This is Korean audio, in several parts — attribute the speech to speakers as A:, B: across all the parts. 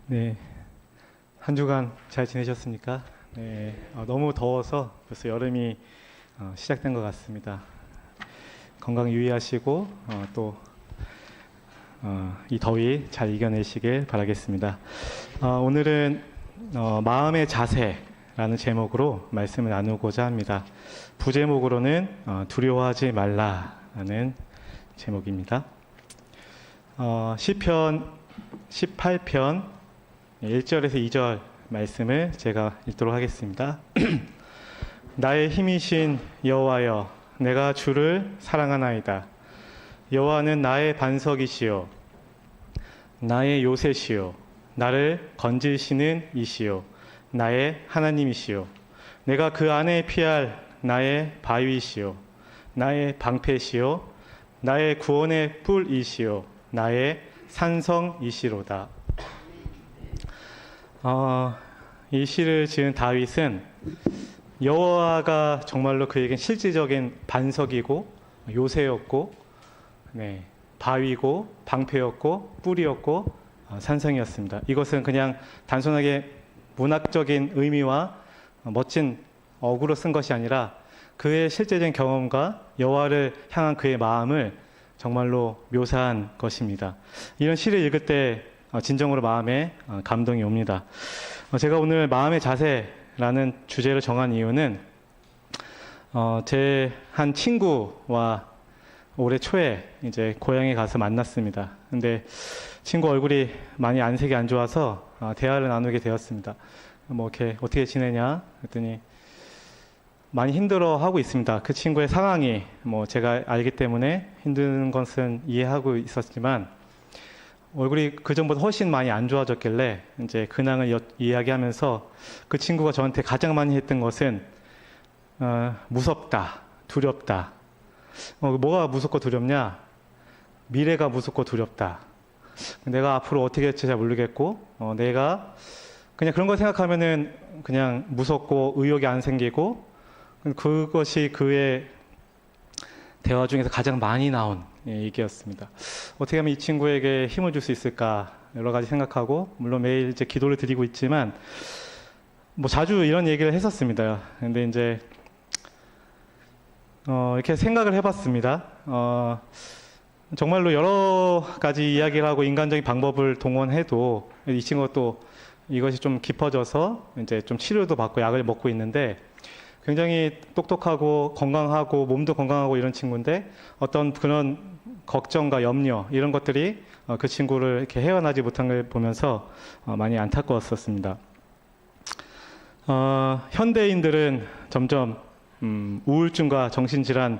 A: 네, 한 주간 잘 지내셨습니까? 네, 너무 더워서 벌써 여름이 시작된 것 같습니다. 건강 유의하시고 또 이 더위 잘 이겨내시길 바라겠습니다. 오늘은 마음의 자세라는 제목으로 말씀을 나누고자 합니다. 부제목으로는 두려워하지 말라라는 제목입니다. 시편 18편 1절에서 2절 말씀을 제가 읽도록 하겠습니다. 나의 힘이신 여호와여, 내가 주를 사랑하나이다. 여호와는 나의 반석이시요 나의 요새시요 나를 건지시는 이시요 나의 하나님이시요 내가 그 안에 피할 나의 바위시요 나의 방패시요 나의 구원의 뿔이시요 나의 산성이시로다. 이 시를 지은 다윗은 여호와가 정말로 그에겐 실질적인 반석이고 요새였고 바위고 방패였고 뿔이었고 산성이었습니다. 이것은 그냥 단순하게 문학적인 의미와 멋진 어구로 쓴 것이 아니라 그의 실제적인 경험과 여호와를 향한 그의 마음을 정말로 묘사한 것입니다. 이런 시를 읽을 때 진정으로 마음에 감동이 옵니다. 제가 오늘 마음의 자세라는 주제를 정한 이유는 제 한 친구와 올해 초에 이제 고향에 가서 만났습니다. 근데 친구 얼굴이 많이 안색이 안 좋아서 대화를 나누게 되었습니다. 뭐 이렇게 어떻게 지내냐 했더니 많이 힘들어하고 있습니다. 그 친구의 상황이 뭐 제가 알기 때문에 힘든 것은 이해하고 있었지만 얼굴이 그전보다 훨씬 많이 안 좋아졌길래 이제 근황을 이야기하면서 그 친구가 저한테 가장 많이 했던 것은 무섭다, 두렵다. 뭐가 무섭고 두렵냐? 미래가 무섭고 두렵다. 내가 앞으로 어떻게 될지 잘 모르겠고 내가 그냥 그런 걸 생각하면은 그냥 무섭고 의욕이 안 생기고 그것이 그의 대화 중에서 가장 많이 나온 얘기였습니다. 어떻게 하면 이 친구에게 힘을 줄 수 있을까 여러 가지 생각하고 물론 매일 이제 기도를 드리고 있지만 뭐 자주 이런 얘기를 했었습니다. 근데 이제 이렇게 생각을 해봤습니다. 정말로 여러 가지 이야기를 하고 인간적인 방법을 동원해도 이 친구가 또 이것이 좀 깊어져서 이제 좀 치료도 받고 약을 먹고 있는데 굉장히 똑똑하고 건강하고 몸도 건강하고 이런 친구인데 어떤 그런 걱정과 염려 이런 것들이 그 친구를 이렇게 헤어나지 못한 걸 보면서 많이 안타까웠었습니다. 현대인들은 점점 우울증과 정신질환을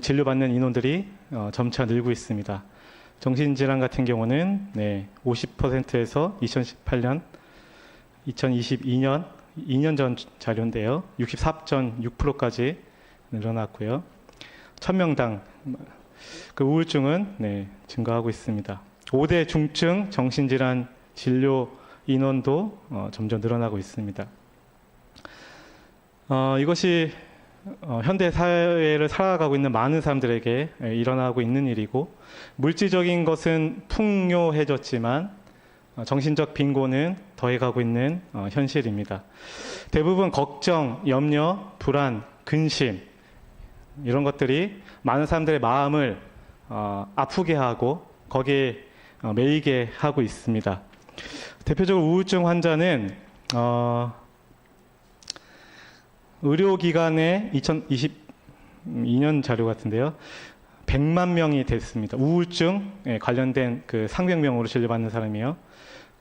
A: 진료받는 인원들이 점차 늘고 있습니다. 정신질환 같은 경우는 50%에서 2018년, 2022년 2년 전 자료인데요. 64.6%까지 늘어났고요. 1000명당 그 우울증은 증가하고 있습니다. 5대 중증 정신질환 진료 인원도 점점 늘어나고 있습니다. 이것이 현대 사회를 살아가고 있는 많은 사람들에게 일어나고 있는 일이고 물질적인 것은 풍요해졌지만 정신적 빈곤은 더해가고 있는 현실입니다. 대부분 걱정, 염려, 불안, 근심 이런 것들이 많은 사람들의 마음을 아프게 하고 거기에 매이게 하고 있습니다. 대표적으로 우울증 환자는 의료기관의 2022년 자료 같은데요. 100만 명이 됐습니다. 우울증 관련된 그 상병명으로 진료받는 사람이요.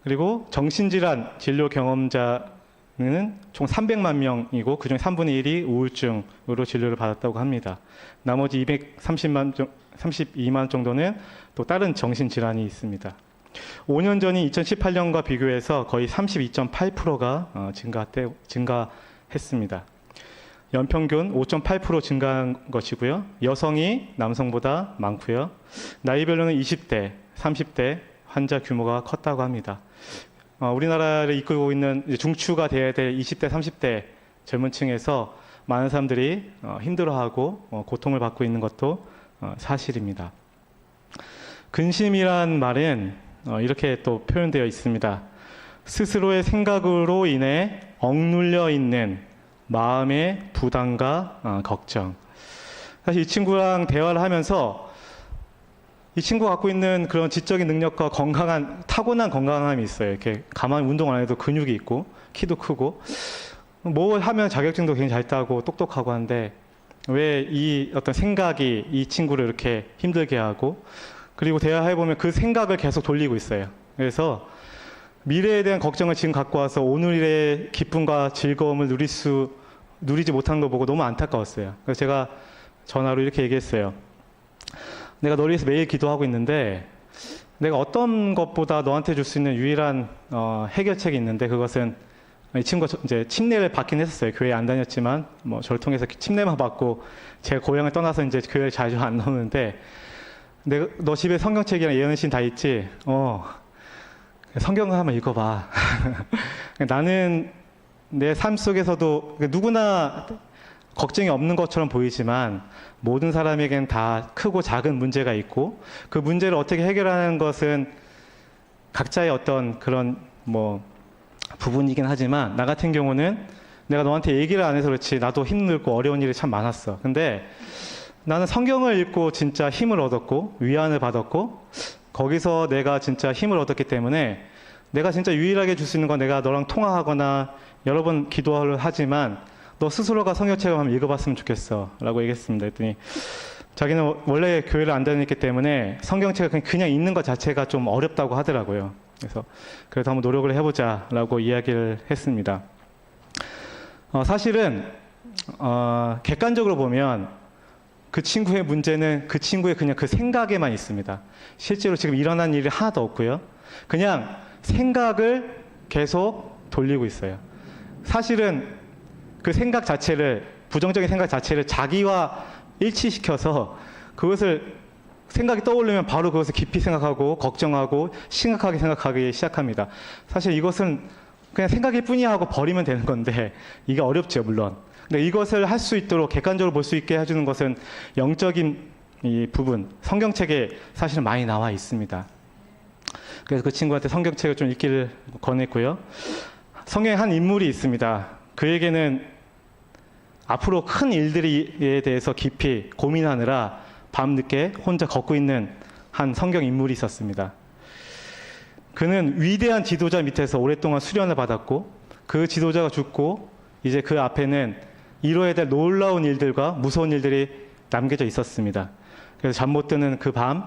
A: 그리고 정신질환 진료 경험자는 총 300만 명이고 그중 3분의 1이 우울증으로 진료를 받았다고 합니다. 나머지 232만 정도는 또 다른 정신질환이 있습니다. 5년 전인 2018년과 비교해서 거의 32.8%가 증가했습니다. 연평균 5.8% 증가한 것이고요. 여성이 남성보다 많고요. 나이별로는 20대, 30대 환자 규모가 컸다고 합니다. 우리나라를 이끌고 있는 중추가 돼야 될 20대, 30대 젊은 층에서 많은 사람들이 힘들어하고 고통을 받고 있는 것도 사실입니다. 근심이란 말은 이렇게 또 표현되어 있습니다. 스스로의 생각으로 인해 억눌려 있는 마음의 부담과 걱정. 사실 이 친구랑 대화를 하면서 이 친구가 갖고 있는 그런 지적인 능력과 타고난 건강함이 있어요. 이렇게 가만히 운동 안 해도 근육이 있고, 키도 크고, 뭐 하면 자격증도 굉장히 잘 따고 똑똑하고 한데, 왜 이 어떤 생각이 이 친구를 이렇게 힘들게 하고, 그리고 대화해보면 그 생각을 계속 돌리고 있어요. 그래서 미래에 대한 걱정을 지금 갖고 와서 오늘의 기쁨과 즐거움을 누리지 못한 거 보고 너무 안타까웠어요. 그래서 제가 전화로 이렇게 얘기했어요. 내가 너를 위해서 매일 기도하고 있는데 내가 어떤 것보다 너한테 줄 수 있는 유일한 해결책이 있는데, 그것은 이 친구가 이제 침례를 받긴 했었어요. 교회 안 다녔지만 뭐 저를 통해서 침례만 받고 제 고향을 떠나서 이제 교회를 자주 안 나오는데, 너 집에 성경책이랑 예언신 다 있지? 성경을 한번 읽어봐. 나는 내 삶 속에서도 누구나 걱정이 없는 것처럼 보이지만 모든 사람에겐 다 크고 작은 문제가 있고, 그 문제를 어떻게 해결하는 것은 각자의 어떤 그런 부분이긴 하지만, 나 같은 경우는 내가 너한테 얘기를 안 해서 그렇지 나도 힘들고 어려운 일이 참 많았어. 근데 나는 성경을 읽고 진짜 힘을 얻었고 위안을 받았고, 거기서 내가 진짜 힘을 얻었기 때문에 내가 진짜 유일하게 줄 수 있는 건 내가 너랑 통화하거나 여러 번 기도를 하지만 너 스스로가 성경책을 한번 읽어봤으면 좋겠어 라고 얘기했습니다. 그랬더니 자기는 원래 교회를 안 다녔기 때문에 성경책을 그냥 읽는 것 자체가 좀 어렵다고 하더라고요. 그래서 한번 노력을 해보자 라고 이야기를 했습니다. 사실은 객관적으로 보면 그 친구의 문제는 그 친구의 그냥 그 생각에만 있습니다. 실제로 지금 일어난 일이 하나도 없고요. 그냥 생각을 계속 돌리고 있어요. 사실은 그 생각 자체를, 부정적인 생각 자체를 자기와 일치시켜서 그것을 생각이 떠오르면 바로 그것을 깊이 생각하고 걱정하고 심각하게 생각하기 시작합니다. 사실 이것은 그냥 생각일 뿐이야 하고 버리면 되는 건데 이게 어렵죠, 물론. 근데 이것을 할 수 있도록 객관적으로 볼 수 있게 해주는 것은 영적인 이 부분, 성경책에 사실은 많이 나와 있습니다. 그래서 그 친구한테 성경책을 좀 읽기를 권했고요. 성경에 한 인물이 있습니다. 그에게는 앞으로 큰 일들에 대해서 깊이 고민하느라 밤늦게 혼자 걷고 있는 한 성경 인물이 있었습니다. 그는 위대한 지도자 밑에서 오랫동안 수련을 받았고, 그 지도자가 죽고 이제 그 앞에는 이뤄야 될 놀라운 일들과 무서운 일들이 남겨져 있었습니다. 그래서 잠 못 드는 그 밤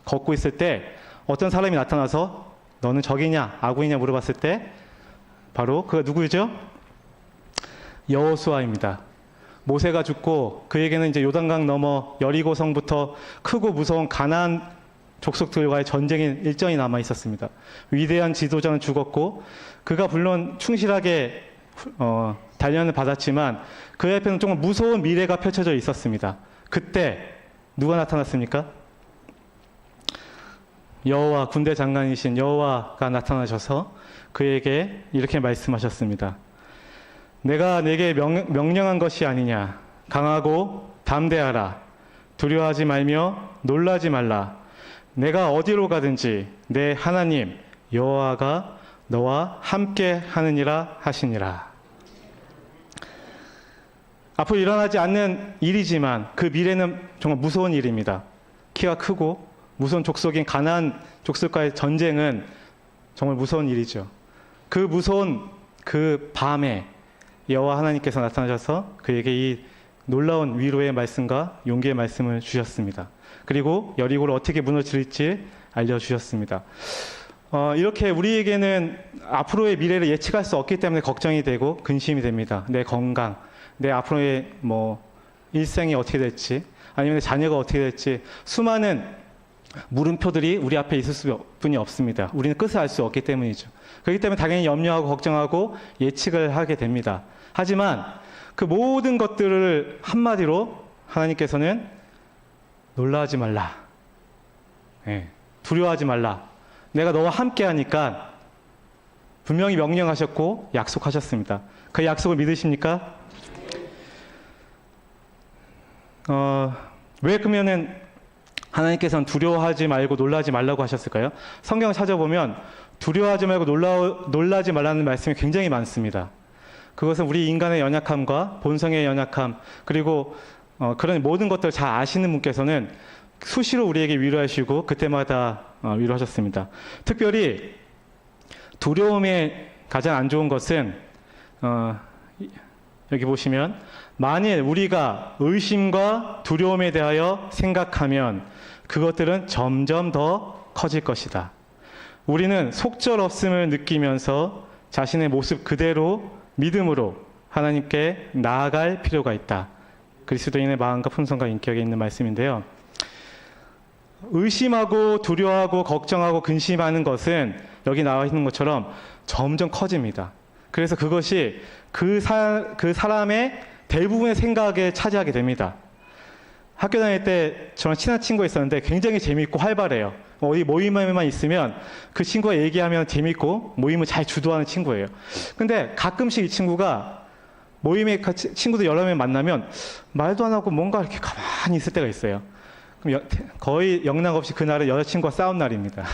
A: 걷고 있을 때 어떤 사람이 나타나서 너는 적이냐 아군이냐 물어봤을 때 바로 그가 누구죠? 여호수아입니다. 모세가 죽고 그에게는 이제 요단강 너머 여리고성부터 크고 무서운 가나안 족속들과의 전쟁의 일전이 남아 있었습니다. 위대한 지도자는 죽었고 그가 물론 충실하게 단련을 받았지만 그 옆에는 정말 무서운 미래가 펼쳐져 있었습니다. 그때 누가 나타났습니까? 여호와, 군대 장관이신 여호와가 나타나셔서 그에게 이렇게 말씀하셨습니다. 내가 내게 명령한 것이 아니냐. 강하고 담대하라. 두려워하지 말며 놀라지 말라. 내가 어디로 가든지 내 하나님 여호와가 너와 함께 하느니라 하시니라. 앞으로 일어나지 않는 일이지만 그 미래는 정말 무서운 일입니다. 키가 크고 무서운 족속인 가나안 족속과의 전쟁은 정말 무서운 일이죠. 그 무서운 그 밤에 여호와 하나님께서 나타나셔서 그에게 이 놀라운 위로의 말씀과 용기의 말씀을 주셨습니다. 그리고 여리고를 어떻게 무너뜨릴지 알려주셨습니다. 이렇게 우리에게는 앞으로의 미래를 예측할 수 없기 때문에 걱정이 되고 근심이 됩니다. 내 건강, 내 앞으로의 일생이 어떻게 될지, 아니면 내 자녀가 어떻게 될지 수많은 물음표들이 우리 앞에 있을 수뿐이 없습니다. 우리는 끝을 알 수 없기 때문이죠. 그렇기 때문에 당연히 염려하고 걱정하고 예측을 하게 됩니다. 하지만 그 모든 것들을 한마디로 하나님께서는 놀라지 말라. 두려워하지 말라. 내가 너와 함께 하니까 분명히 명령하셨고 약속하셨습니다. 그 약속을 믿으십니까? 왜 그러면은 하나님께서는 두려워하지 말고 놀라지 말라고 하셨을까요? 성경 찾아보면 두려워하지 말고 놀라지 말라는 말씀이 굉장히 많습니다. 그것은 우리 인간의 연약함과 본성의 연약함, 그리고 그런 모든 것들을 잘 아시는 분께서는 수시로 우리에게 위로하시고 그때마다 위로하셨습니다. 특별히 두려움의 가장 안 좋은 것은 여기 보시면 만일 우리가 의심과 두려움에 대하여 생각하면 그것들은 점점 더 커질 것이다. 우리는 속절없음을 느끼면서 자신의 모습 그대로 믿음으로 하나님께 나아갈 필요가 있다. 그리스도인의 마음과 품성과 인격에 있는 말씀인데요. 의심하고 두려워하고 걱정하고 근심하는 것은 여기 나와 있는 것처럼 점점 커집니다. 그래서 그것이 그 사람의 대부분의 생각에 차지하게 됩니다. 학교 다닐 때 저랑 친한 친구가 있었는데 굉장히 재밌고 활발해요. 어디 모임에만 있으면 그 친구가 얘기하면 재밌고 모임을 잘 주도하는 친구예요. 근데 가끔씩 이 친구가 모임에 같이 친구들 여러 명 만나면 말도 안 하고 뭔가 이렇게 가만히 있을 때가 있어요. 그럼 거의 영락 없이 그날은 여자친구와 싸운 날입니다.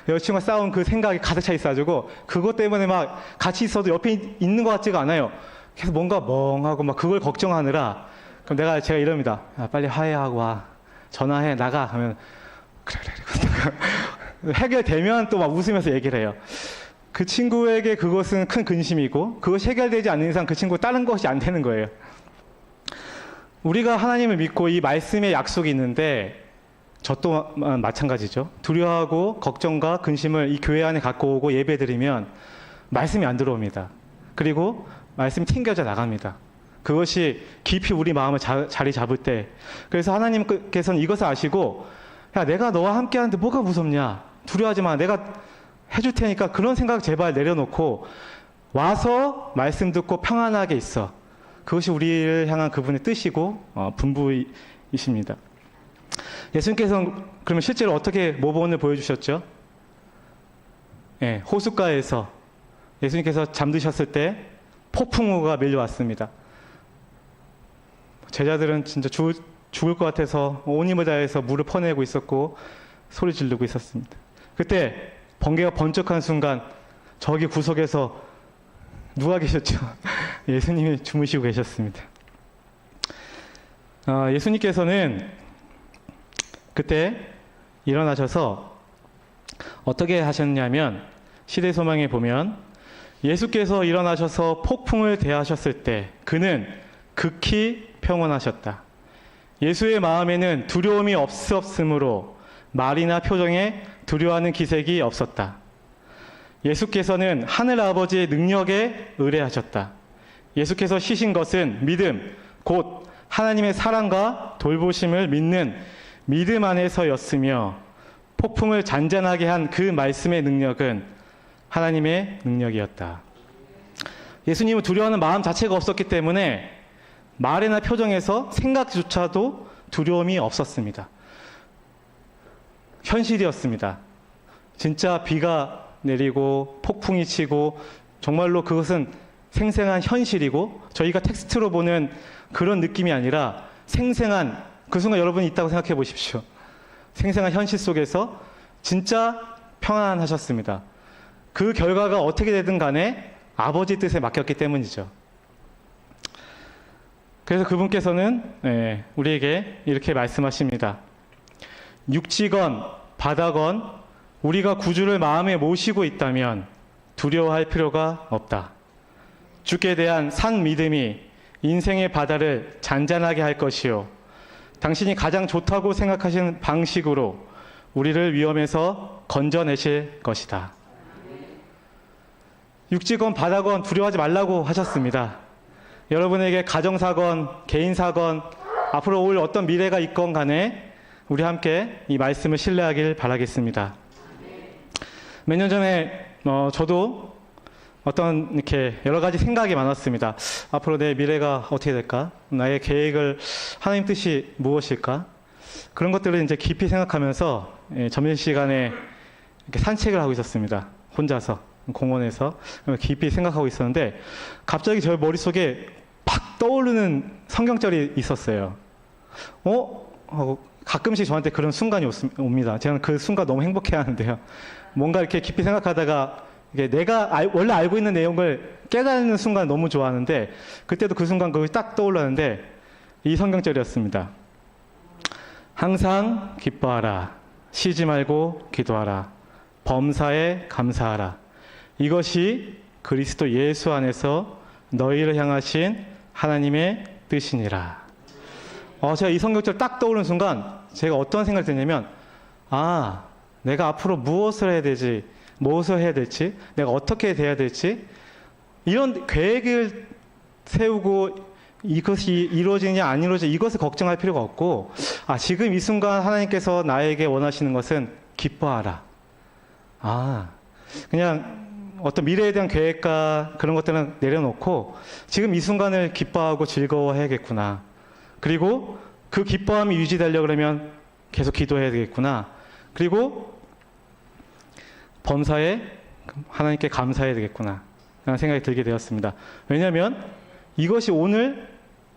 A: 여자친구와 싸운 그 생각이 가득 차 있어가지고 그것 때문에 막 같이 있어도 옆에 있는 것 같지가 않아요. 계속 뭔가 멍하고 막 그걸 걱정하느라 그럼 제가 이럽니다. 야, 빨리 화해하고 와. 전화해 나가 하면 그래. 해결되면 또 막 웃으면서 얘기를 해요. 그 친구에게 그것은 큰 근심이고 그것이 해결되지 않는 이상 그 친구 다른 것이 안 되는 거예요. 우리가 하나님을 믿고 이 말씀의 약속이 있는데 저 또한 마찬가지죠. 두려워하고 걱정과 근심을 이 교회 안에 갖고 오고 예배드리면 말씀이 안 들어옵니다. 그리고 말씀이 튕겨져 나갑니다. 그것이 깊이 우리 마음을 자리 잡을 때, 그래서 하나님께서는 이것을 아시고 야, 내가 너와 함께 하는데 뭐가 무섭냐, 두려워하지 마, 내가 해줄 테니까 그런 생각 제발 내려놓고 와서 말씀 듣고 평안하게 있어. 그것이 우리를 향한 그분의 뜻이고 분부이십니다. 예수님께서는 그러면 실제로 어떻게 모범을 보여주셨죠? 예, 호숫가에서 예수님께서 잠드셨을 때 폭풍우가 밀려왔습니다. 제자들은 진짜 죽을 것 같아서 온 힘을 다해서 물을 퍼내고 있었고 소리 지르고 있었습니다. 그때 번개가 번쩍한 순간 저기 구석에서 누가 계셨죠? 예수님이 주무시고 계셨습니다. 예수님께서는 그때 일어나셔서 어떻게 하셨냐면 시대소망에 보면 예수께서 일어나셔서 폭풍을 대하셨을 때 그는 극히 평온하셨다. 예수의 마음에는 두려움이 없었으므로 말이나 표정에 두려워하는 기색이 없었다. 예수께서는 하늘 아버지의 능력에 의뢰하셨다. 예수께서 쉬신 것은 믿음, 곧 하나님의 사랑과 돌보심을 믿는 믿음 안에서였으며 폭풍을 잔잔하게 한 그 말씀의 능력은 하나님의 능력이었다. 예수님은 두려워하는 마음 자체가 없었기 때문에 말이나 표정에서 생각조차도 두려움이 없었습니다. 현실이었습니다. 진짜 비가 내리고 폭풍이 치고 정말로 그것은 생생한 현실이고 저희가 텍스트로 보는 그런 느낌이 아니라 생생한, 그 순간 여러분이 있다고 생각해 보십시오. 생생한 현실 속에서 진짜 평안하셨습니다. 그 결과가 어떻게 되든 간에 아버지 뜻에 맡겼기 때문이죠. 그래서 그분께서는 우리에게 이렇게 말씀하십니다. 육지건 바다건 우리가 구주를 마음에 모시고 있다면 두려워할 필요가 없다. 주께 대한 산 믿음이 인생의 바다를 잔잔하게 할 것이요, 당신이 가장 좋다고 생각하시는 방식으로 우리를 위험에서 건져내실 것이다. 육지건 바다건 두려워하지 말라고 하셨습니다. 여러분에게 가정사건, 개인사건, 앞으로 올 어떤 미래가 있건 간에 우리 함께 이 말씀을 신뢰하길 바라겠습니다. 몇 년 전에 저도 어떤 이렇게 여러 가지 생각이 많았습니다. 앞으로 내 미래가 어떻게 될까? 나의 계획을, 하나님 뜻이 무엇일까? 그런 것들을 이제 깊이 생각하면서 점심시간에 이렇게 산책을 하고 있었습니다. 혼자서 공원에서 깊이 생각하고 있었는데 갑자기 저 머릿속에 팍 떠오르는 성경절이 있었어요. 하고 가끔씩 저한테 그런 순간이 옵니다. 저는 그 순간 너무 행복해 하는데요. 뭔가 이렇게 깊이 생각하다가 이게 내가 원래 알고 있는 내용을 깨닫는 순간 너무 좋아하는데 그때도 그 순간 그게 딱 떠올랐는데 이 성경절이었습니다. 항상 기뻐하라. 쉬지 말고 기도하라. 범사에 감사하라. 이것이 그리스도 예수 안에서 너희를 향하신 하나님의 뜻이니라. 제가 이 성경절 딱 떠오르는 순간 제가 어떤 생각이 드냐면 내가 앞으로 무엇을 해야 될지 내가 어떻게 돼야 될지 이런 계획을 세우고 이것이 이루어지느냐 안 이루어지느냐 이것을 걱정할 필요가 없고 지금 이 순간 하나님께서 나에게 원하시는 것은 기뻐하라. 그냥 어떤 미래에 대한 계획과 그런 것들은 내려놓고 지금 이 순간을 기뻐하고 즐거워해야겠구나. 그리고 그 기뻐함이 유지되려고 그러면 계속 기도해야 되겠구나. 그리고 범사에 하나님께 감사해야 되겠구나 라는 생각이 들게 되었습니다. 왜냐하면 이것이 오늘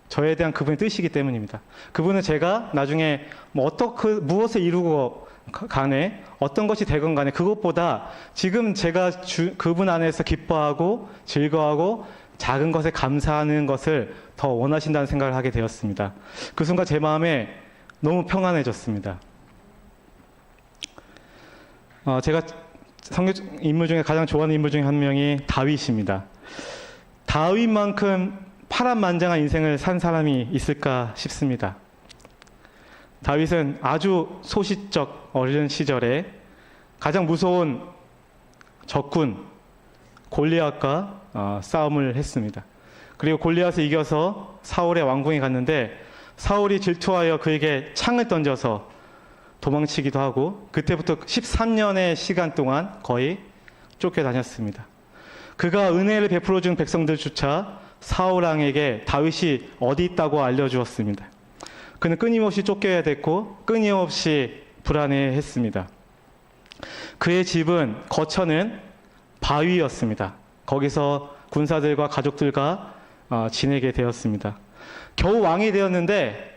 A: 저에 대한 그분의 뜻이기 때문입니다. 그분은 제가 나중에 무엇을 이루고 간에 어떤 것이 되건 간에 그것보다 지금 제가 그분 안에서 기뻐하고 즐거워하고 작은 것에 감사하는 것을 더 원하신다는 생각을 하게 되었습니다. 그 순간 제 마음에 너무 평안해졌습니다. 제가 성경 인물 중에 가장 좋아하는 인물 중에 한 명이 다윗입니다. 다윗만큼 파란만장한 인생을 산 사람이 있을까 싶습니다. 다윗은 아주 소시적 어린 시절에 가장 무서운 적군 골리앗과 싸움을 했습니다. 그리고 골리앗을 이겨서 사울의 왕궁에 갔는데 사울이 질투하여 그에게 창을 던져서 도망치기도 하고 그때부터 13년의 시간 동안 거의 쫓겨다녔습니다. 그가 은혜를 베풀어준 백성들조차 사울왕에게 다윗이 어디 있다고 알려주었습니다. 그는 끊임없이 쫓겨야 됐고 끊임없이 불안해했습니다. 그의 집은 거처는 바위였습니다. 거기서 군사들과 가족들과 지내게 되었습니다. 겨우 왕이 되었는데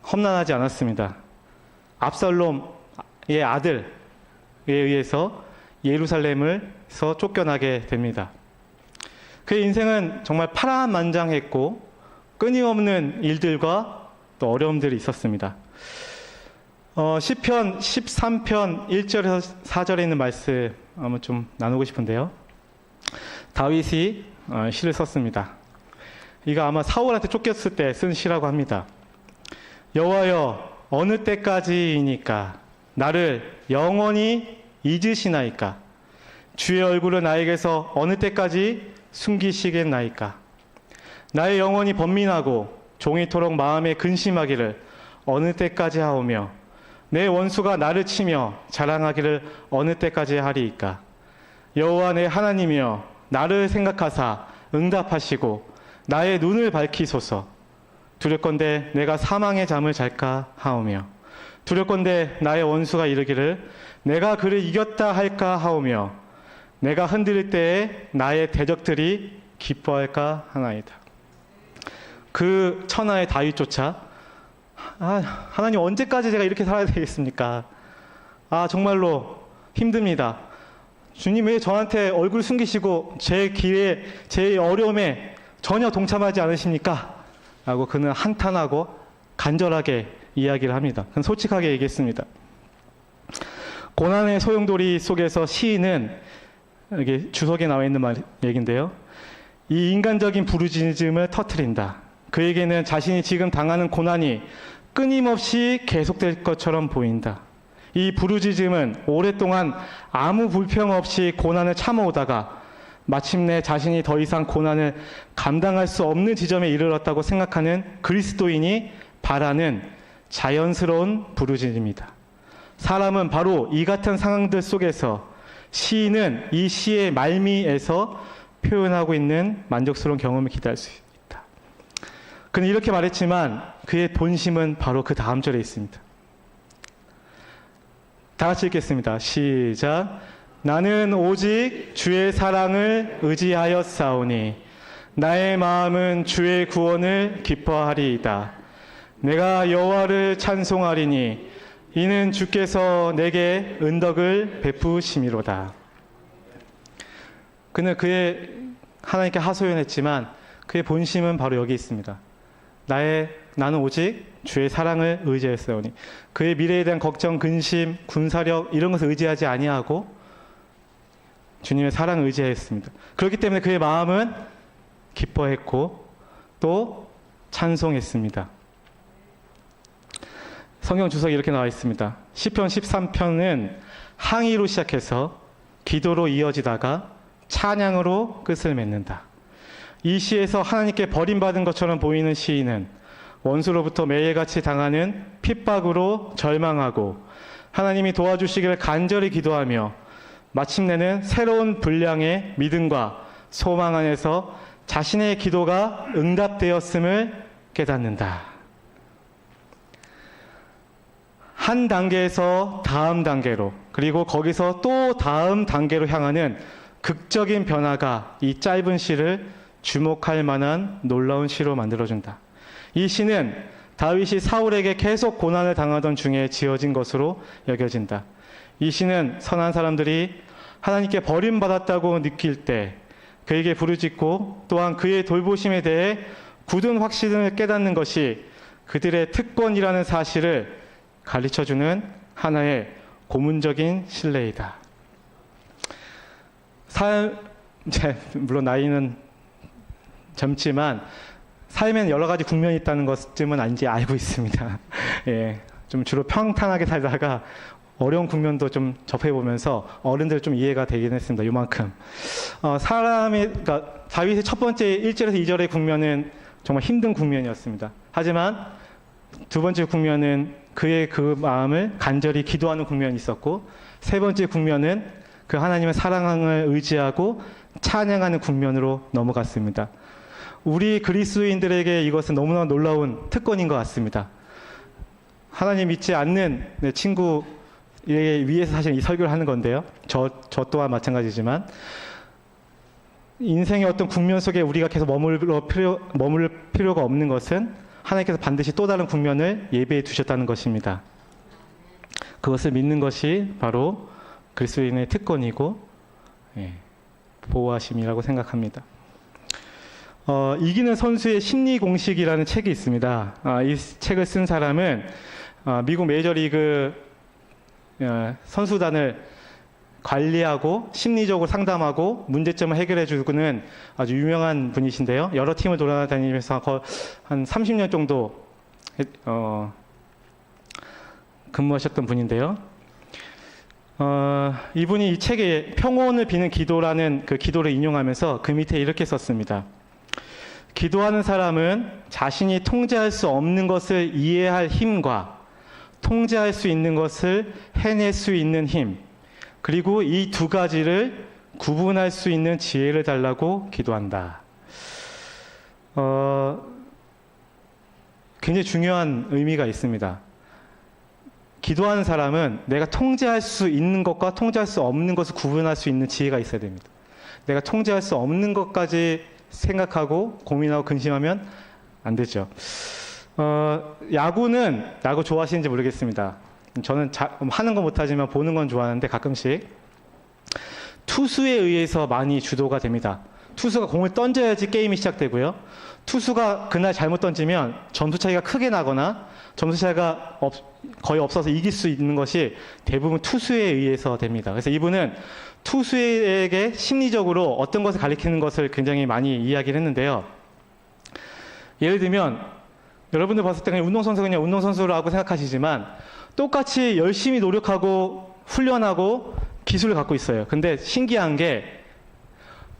A: 험난하지 않았습니다. 압살롬의 아들에 의해서 예루살렘에서 쫓겨나게 됩니다. 그의 인생은 정말 파란만장했고 끊임없는 일들과 또 어려움들이 있었습니다. 시편 13편 1절에서 4절에 있는 말씀 한번 좀 나누고 싶은데요. 다윗이 시를 썼습니다. 이거 아마 사울한테 쫓겼을 때 쓴 시라고 합니다. 여호와여 어느 때까지이니까 나를 영원히 잊으시나이까 주의 얼굴을 나에게서 어느 때까지 숨기시겠나이까 나의 영혼이 번민하고 종이토록 마음에 근심하기를 어느 때까지 하오며 내 원수가 나를 치며 자랑하기를 어느 때까지 하리이까 여호와 내 하나님이여 나를 생각하사 응답하시고 나의 눈을 밝히소서 두렵건대 내가 사망의 잠을 잘까 하오며 두렵건대 나의 원수가 이르기를 내가 그를 이겼다 할까 하오며 내가 흔들릴 때에 나의 대적들이 기뻐할까 하나이다. 그 천하의 다윗조차 하나님 언제까지 제가 이렇게 살아야 되겠습니까? 정말로 힘듭니다. 주님 왜 저한테 얼굴 숨기시고 제 길에 제 어려움에 전혀 동참하지 않으십니까? 라고 그는 한탄하고 간절하게 이야기를 합니다. 그는 솔직하게 얘기했습니다. 고난의 소용돌이 속에서 시인은 여기 주석에 나와 있는 얘기인데요. 이 인간적인 부르짖음을 터뜨린다. 그에게는 자신이 지금 당하는 고난이 끊임없이 계속될 것처럼 보인다. 이 부르짖음은 오랫동안 아무 불평 없이 고난을 참아오다가 마침내 자신이 더 이상 고난을 감당할 수 없는 지점에 이르렀다고 생각하는 그리스도인이 바라는 자연스러운 부르짖음이다. 사람은 바로 이 같은 상황들 속에서 시인은 이 시의 말미에서 표현하고 있는 만족스러운 경험을 기대할 수 있다. 그는 이렇게 말했지만 그의 본심은 바로 그 다음 절에 있습니다. 다 같이 읽겠습니다. 시작. 나는 오직 주의 사랑을 의지하였사오니 나의 마음은 주의 구원을 기뻐하리이다. 내가 여호와를 찬송하리니 이는 주께서 내게 은덕을 베푸심이로다. 그는 하나님께 하소연했지만 그의 본심은 바로 여기 있습니다. 나는 오직 주의 사랑을 의지했사오니. 그의 미래에 대한 걱정, 근심, 군사력 이런 것을 의지하지 아니하고 주님의 사랑을 의지했습니다. 그렇기 때문에 그의 마음은 기뻐했고 또 찬송했습니다. 성경 주석이 이렇게 나와 있습니다. 시편 13편은 항의로 시작해서 기도로 이어지다가 찬양으로 끝을 맺는다. 이 시에서 하나님께 버림받은 것처럼 보이는 시인은 원수로부터 매일같이 당하는 핍박으로 절망하고 하나님이 도와주시기를 간절히 기도하며 마침내는 새로운 분량의 믿음과 소망 안에서 자신의 기도가 응답되었음을 깨닫는다. 한 단계에서 다음 단계로, 그리고 거기서 또 다음 단계로 향하는 극적인 변화가 이 짧은 시를 주목할 만한 놀라운 시로 만들어준다. 이 시는 다윗이 사울에게 계속 고난을 당하던 중에 지어진 것으로 여겨진다. 이 시는 선한 사람들이 하나님께 버림받았다고 느낄 때 그에게 부르짖고 또한 그의 돌보심에 대해 굳은 확신을 깨닫는 것이 그들의 특권이라는 사실을 가르쳐주는 하나의 고문적인 신뢰이다. 물론 나이는 젊지만 삶에는 여러 가지 국면이 있다는 것쯤은 이제 알고 있습니다. 예, 좀 주로 평탄하게 살다가 어려운 국면도 좀 접해보면서 어른들 좀 이해가 되긴 했습니다. 요만큼. 그러니까 다윗의 첫 번째 1절에서 2절의 국면은 정말 힘든 국면이었습니다. 하지만 두 번째 국면은 그의 그 마음을 간절히 기도하는 국면이 있었고, 세 번째 국면은 그 하나님의 사랑을 의지하고 찬양하는 국면으로 넘어갔습니다. 우리 그리스도인들에게 이것은 너무나 놀라운 특권인 것 같습니다. 하나님 믿지 않는 내 친구에 위해서 사실 이 설교를 하는 건데요. 저 또한 마찬가지지만 인생의 어떤 국면 속에 우리가 계속 머물 필요가 없는 것은 하나님께서 반드시 또 다른 국면을 예비해 두셨다는 것입니다. 그것을 믿는 것이 바로 그리스도인의 특권이고 보호하심이라고 생각합니다. 이기는 선수의 심리 공식이라는 책이 있습니다. 이 책을 쓴 사람은 미국 메이저리그 선수단을 관리하고 심리적으로 상담하고 문제점을 해결해 주는 아주 유명한 분이신데요. 여러 팀을 돌아다니면서 한 30년 정도 근무하셨던 분인데요. 이분이 이 책에 평온을 비는 기도라는 그 기도를 인용하면서 그 밑에 이렇게 썼습니다. 기도하는 사람은 자신이 통제할 수 없는 것을 이해할 힘과 통제할 수 있는 것을 해낼 수 있는 힘, 그리고 이 두 가지를 구분할 수 있는 지혜를 달라고 기도한다. 굉장히 중요한 의미가 있습니다. 기도하는 사람은 내가 통제할 수 있는 것과 통제할 수 없는 것을 구분할 수 있는 지혜가 있어야 됩니다. 내가 통제할 수 없는 것까지 생각하고 고민하고 근심하면 안 되죠. 야구 좋아하시는지 모르겠습니다. 저는 하는 건 못하지만 보는 건 좋아하는데 가끔씩 투수에 의해서 많이 주도가 됩니다. 투수가 공을 던져야지 게임이 시작되고요. 투수가 그날 잘못 던지면 점수 차이가 크게 나거나 점수 차이가 거의 없어서 이길 수 있는 것이 대부분 투수에 의해서 됩니다. 그래서 이분은 투수에게 심리적으로 어떤 것을 가리키는 것을 굉장히 많이 이야기를 했는데요. 예를 들면 여러분들 봤을 때 그냥 운동선수라고 생각하시지만 똑같이 열심히 노력하고 훈련하고 기술을 갖고 있어요. 근데 신기한 게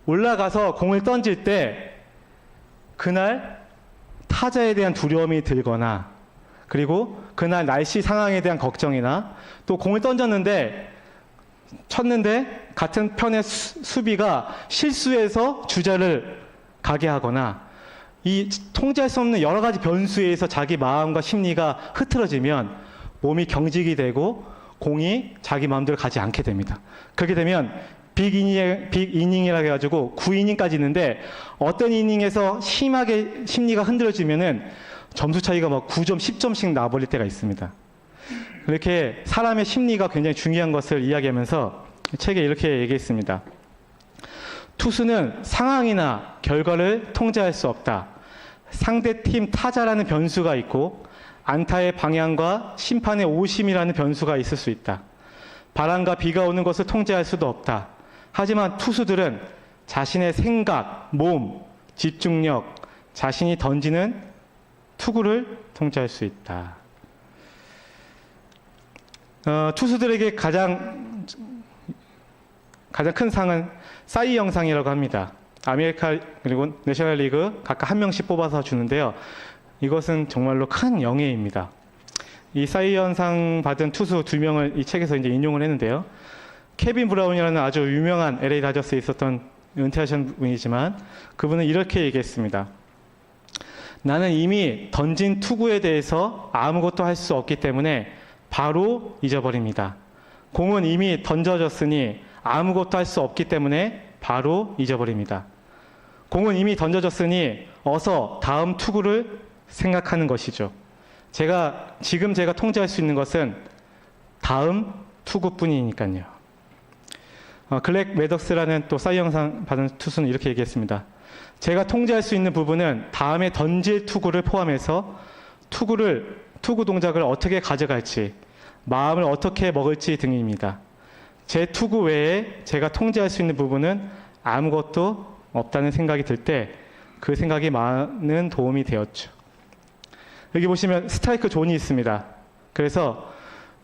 A: 올라가서 공을 던질 때 그날 타자에 대한 두려움이 들거나 그리고 그날 날씨 상황에 대한 걱정이나 또 공을 쳤는데 같은 편의 수비가 실수해서 주자를 가게 하거나 이 통제할 수 없는 여러 가지 변수에 의해서 자기 마음과 심리가 흐트러지면 몸이 경직이 되고 공이 자기 마음대로 가지 않게 됩니다. 그렇게 되면 빅이닝이라고 해가지고 9이닝까지 있는데 어떤 이닝에서 심하게 심리가 흔들어지면은 점수 차이가 막 9점, 10점씩 나버릴 때가 있습니다. 이렇게 사람의 심리가 굉장히 중요한 것을 이야기하면서 책에 이렇게 얘기했습니다. 투수는 상황이나 결과를 통제할 수 없다. 상대팀 타자라는 변수가 있고 안타의 방향과 심판의 오심이라는 변수가 있을 수 있다. 바람과 비가 오는 것을 통제할 수도 없다. 하지만 투수들은 자신의 생각, 몸, 집중력, 자신이 던지는 투구를 통제할 수 있다. 투수들에게 가장 큰 상은 싸이 영상이라고 합니다. 아메리카 그리고 내셔널리그 각각 한 명씩 뽑아서 주는데요. 이것은 정말로 큰 영예입니다. 이 싸이 영상 받은 투수 2명을 이 책에서 이제 인용을 했는데요. 케빈 브라운이라는 아주 유명한 LA 다저스에 있었던 은퇴하신 분이지만 그분은 이렇게 얘기했습니다. 나는 이미 던진 투구에 대해서 아무것도 할 수 없기 때문에 바로 잊어버립니다. 공은 이미 던져졌으니 아무것도 할 수 없기 때문에 바로 잊어버립니다. 공은 이미 던져졌으니 어서 다음 투구를 생각하는 것이죠. 지금 제가 통제할 수 있는 것은 다음 투구뿐이니까요. 글렉 매덕스라는 또 싸이 영상 받은 투수는 이렇게 얘기했습니다. 제가 통제할 수 있는 부분은 다음에 던질 투구를 포함해서 투구 동작을 어떻게 가져갈지, 마음을 어떻게 먹을지 등입니다. 제 투구 외에 제가 통제할 수 있는 부분은 아무것도 없다는 생각이 들 때 그 생각이 많은 도움이 되었죠. 여기 보시면 스트라이크 존이 있습니다. 그래서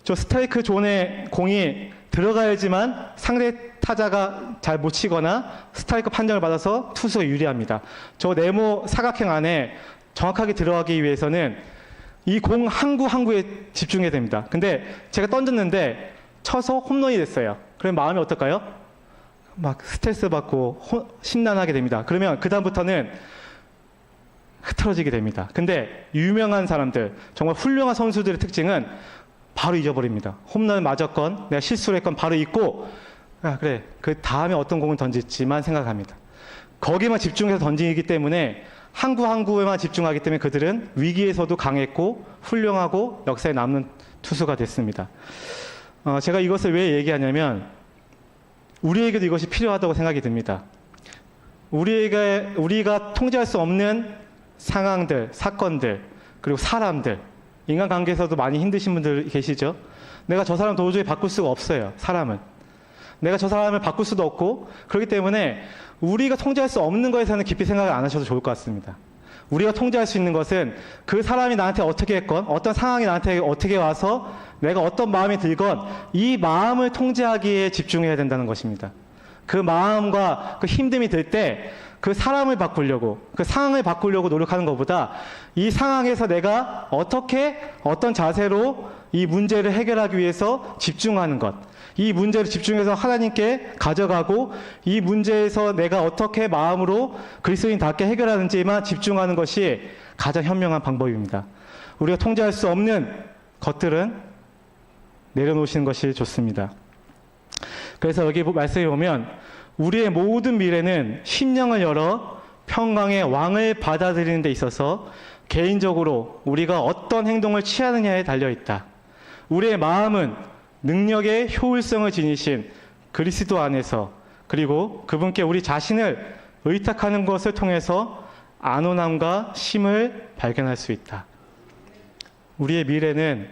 A: 저 스트라이크 존에 공이 들어가야지만 상대 타자가 잘 못 치거나 스트라이크 판정을 받아서 투수가 유리합니다. 저 네모 사각형 안에 정확하게 들어가기 위해서는 이 공 한 구 한 구에 집중해야 됩니다. 근데 제가 던졌는데 쳐서 홈런이 됐어요. 그럼 마음이 어떨까요? 막 스트레스 받고 심란하게 됩니다. 그러면 그 다음부터는 흐트러지게 됩니다. 근데 유명한 사람들, 정말 훌륭한 선수들의 특징은 바로 잊어버립니다. 홈런을 맞았건 내가 실수를 했건 바로 잊고 그래 그 다음에 어떤 공을 던질지만 생각합니다. 거기만 집중해서 던지기 때문에 한 구 한 구에만 집중하기 때문에 그들은 위기에서도 강했고 훌륭하고 역사에 남는 투수가 됐습니다. 제가 이것을 왜 얘기하냐면 우리에게도 이것이 필요하다고 생각이 듭니다. 우리가 통제할 수 없는 상황들, 사건들, 그리고 사람들, 인간관계에서도 많이 힘드신 분들 계시죠? 내가 저 사람 도저히 바꿀 수가 없어요, 사람은. 내가 저 사람을 바꿀 수도 없고, 그렇기 때문에 우리가 통제할 수 없는 것에서는 깊이 생각을 안 하셔도 좋을 것 같습니다. 우리가 통제할 수 있는 것은 그 사람이 나한테 어떻게 했건, 어떤 상황이 나한테 어떻게 와서 내가 어떤 마음이 들건 이 마음을 통제하기에 집중해야 된다는 것입니다. 그 마음과 그 힘듦이 들 때 그 사람을 바꾸려고, 그 상황을 바꾸려고 노력하는 것보다 이 상황에서 내가 어떤 자세로 이 문제를 해결하기 위해서 집중하는 것, 이 문제를 집중해서 하나님께 가져가고 이 문제에서 내가 어떻게 마음으로 그리스도인답게 해결하는지만 집중하는 것이 가장 현명한 방법입니다. 우리가 통제할 수 없는 것들은 내려놓으시는 것이 좋습니다. 그래서 여기 말씀에 보면 우리의 모든 미래는 심령을 열어 평강의 왕을 받아들이는 데 있어서 개인적으로 우리가 어떤 행동을 취하느냐에 달려있다. 우리의 마음은 능력의 효율성을 지니신 그리스도 안에서 그리고 그분께 우리 자신을 의탁하는 것을 통해서 안온함과 쉼을 발견할 수 있다. 우리의 미래는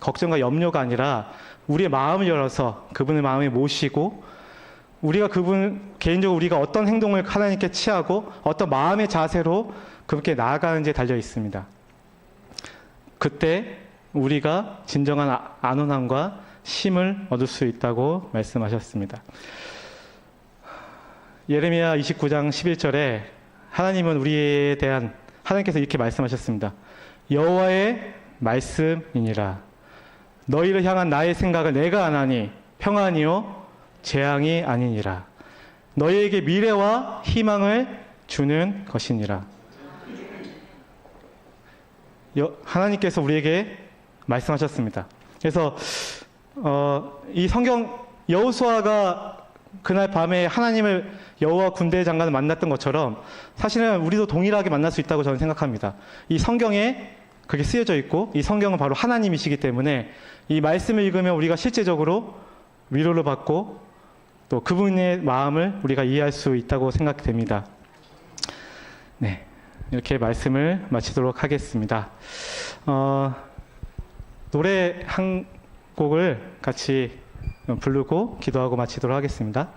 A: 걱정과 염려가 아니라 우리의 마음을 열어서 그분의 마음에 모시고 개인적으로 우리가 어떤 행동을 하나님께 취하고 어떤 마음의 자세로 그분께 나아가는지에 달려 있습니다. 그때 우리가 진정한 안온함과 쉼을 얻을 수 있다고 말씀하셨습니다. 예레미야 29장 11절에 하나님은 우리에 대한 하나님께서 이렇게 말씀하셨습니다. 여호와의 말씀이니라. 너희를 향한 나의 생각을 내가 아나니 평안이요 재앙이 아니니라. 너희에게 미래와 희망을 주는 것이니라. 하나님께서 우리에게 말씀하셨습니다. 그래서 이 성경 여호수아가 그날 밤에 하나님을 여호와 군대의 장관을 만났던 것처럼 사실은 우리도 동일하게 만날 수 있다고 저는 생각합니다. 이 성경에 그게 쓰여져 있고 이 성경은 바로 하나님이시기 때문에 이 말씀을 읽으면 우리가 실제적으로 위로를 받고 또 그분의 마음을 우리가 이해할 수 있다고 생각됩니다. 네, 이렇게 말씀을 마치도록 하겠습니다. 노래 한 곡을 같이 부르고 기도하고 마치도록 하겠습니다.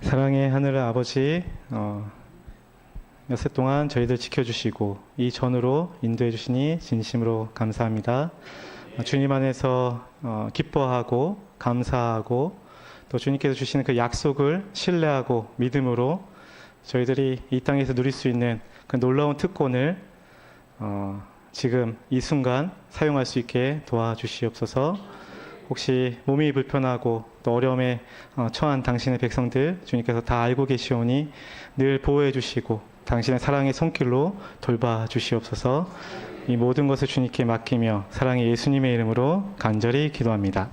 A: 사랑의 하늘의 아버지, 여세 동안 저희들 지켜주시고 이 전으로 인도해 주시니 진심으로 감사합니다. 주님 안에서 기뻐하고 감사하고 또 주님께서 주시는 그 약속을 신뢰하고 믿음으로 저희들이 이 땅에서 누릴 수 있는 그 놀라운 특권을 지금 이 순간 사용할 수 있게 도와주시옵소서. 혹시 몸이 불편하고 또 어려움에 처한 당신의 백성들 주님께서 다 알고 계시오니 늘 보호해 주시고 당신의 사랑의 손길로 돌봐 주시옵소서. 이 모든 것을 주님께 맡기며 사랑의 예수님의 이름으로 간절히 기도합니다.